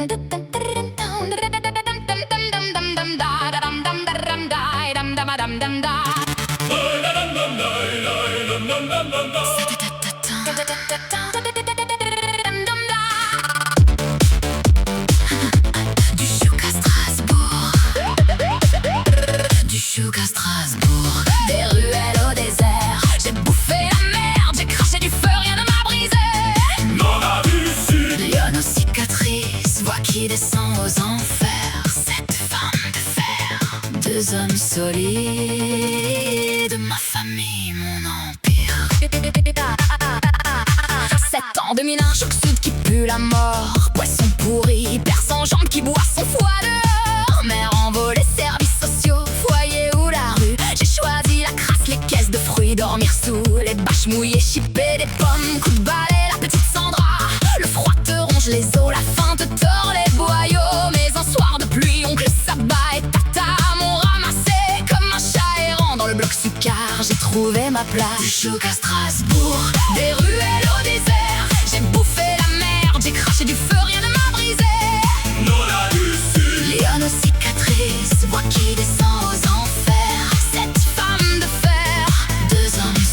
Du chouk à Strasbourg, du chouk à Strasbourg. Des ruelles au désert, j'ai bouffé la merde, j'ai craché du feu, rien ne m'a brisé. Dans la rue sud, Lionne aux cicatrices, voix qui descend aux enfers. Cette femme de fer, deux hommes solides, ma famille, mon empire. 7 ans de mine, un choc sud qui pue la mort. Poisson pourri, père sans jambes qui boit son foie dehors. Mère envolée, services sociaux, foyer ou la rue. J'ai choisi la crasse, les caisses de fruits, dormir sous les bâches mouillées, chipper des pommes, coup de balai, la petite Sandra. Le froid te ronge les os, la faim te tord les boyaux. Mais un soir de pluie, oncle Sabah et Tata m'ont ramassé comme un chat errant dans le bloc Succar. J'ai trouvé ma place. Du chouk à Strasbourg, des ruelles au désert. J'ai bouffé la merde, j'ai craché du feu, rien ne m'a brisé. dans la rue sud, Lionne aux cicatrices, voix qui descend aux enfers. Cette femme de fer, deux hommes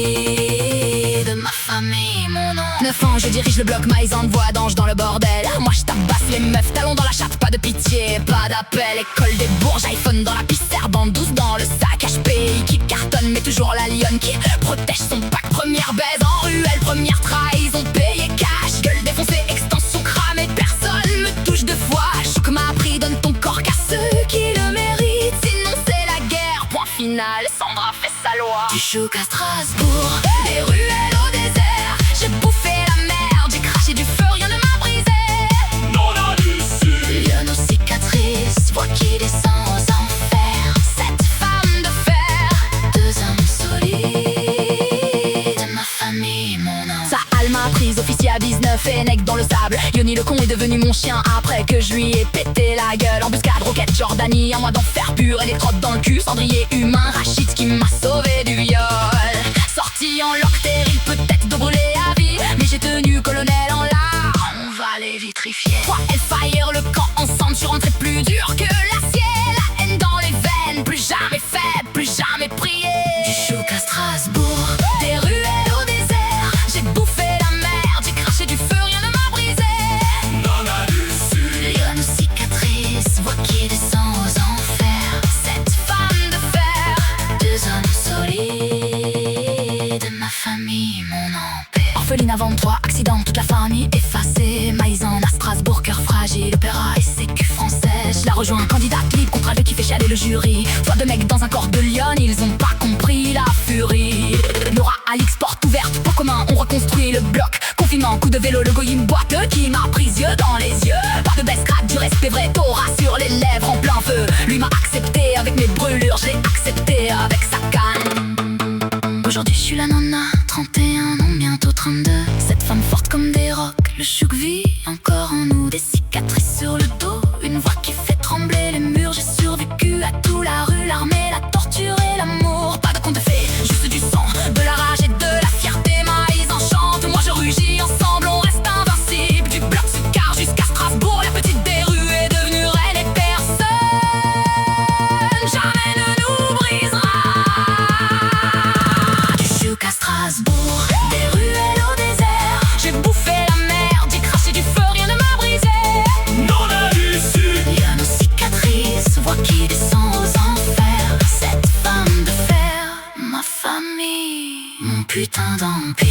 solides, ma famille, mon nom. 9 ans, je dirige le bloc maïs en voix d'ange dans le bordel. Moi je tabasse les meufs, talons dans la chatte, pas de pitié, pas d'appel. École des bourges, iPhone dans la piste, bande 12 dans le sac, HPI qui cartonne, mais toujours la lionne qui protège son pack. Première baise en ruelle, première trahison, payé cash. Gueule défoncée, extension cramée, personne me touche deux fois. Chouk m'a appris, donne ton corps qu'à ceux qui le méritent. Sinon c'est la guerre, point final, Sandra fait sa loi. Du chouk à Strasbourg, des ruelles au désert. J'ai bouffé la merde, j'ai craché du feu, rien ne m'a brisé. dans la rue sud, Lionne aux cicatrices, voix qui descend aux enfers. Cette femme de fer, deux hommes solides, ma famille, mon nom. Sa halle m'a prise, officier à 19 et nec dans le sable. Yoni le con est devenu mon chien après que je lui ai pété la gueule. Embuscade, roquette, Jordanie, un mois d'enfer pur, électrode dans le cul. Cendrier humain, Rachid qui m'a sauvé du viol. Sorti en lock terrible, peut-être de brûler à vie, mais j'ai tenu colonel en larmes. On va les vitrifier. 3 Hellfire, le camp ensemble, je suis rentré plus dur que l'acier. La haine dans les veines, plus jamais faible, plus jamais prié. Du chouk à Strasbourg, des ruelles au désert. J'ai bouffé la merde, j'ai craché du feu, rien ne m'a brisé. dans la rue sud, Lionne aux cicatrices, voix qui descend aux enfers. Cette femme de fer, deux hommes solides, ma famille, mon empire. Orpheline à 23, accident, toute la famille effacée. Maïsan à Strasbourg, cœur fragile, opéra et sécu français. Je la rejoins, candidate libre, contre deux qui fait chialer le jury. Soit de mecs dans un corps de lionne, ils ont pas compris la furie. Nora, Alix, porte ouverte, pot commun, on reconstruit le bloc. Confinement, coup de vélo, le goyim boiteux qui m'a prise yeux dans les yeux. Pas de baisse, craque, du respect vrai, Torah sur les lèvres en plein feu. Lui m'a accepté avec mes brûlures, je l'ai accepté avec sa canne. Aujourd'hui je suis la nana, 31 ans, bientôt 32. Cette femme forte comme des rocs, le chouk vit encore en nous. Des cicatrices sur le dos, une voix qui fait trembler les murs. J'ai survécu à tout, la rue, l'armée, la torture et l'amour. Pas de conte de fées, juste du sang, de la rage et de la fierté. Maïs enchante, moi je rugis, ensemble on reste invincible. Du bloc Succar jusqu'à Strasbourg, la petite des rues est devenue reine et personne jamais ne nous brisera. Du chouk à Strasbourg, des ruelles au désert. J'ai bouffé la merde, j'ai craché du feu, rien ne m'a brisé. dans la rue sud, Lionne aux cicatrices, voix qui descend aux enfers. Cette femme de fer, ma famille, mon putain d'empire.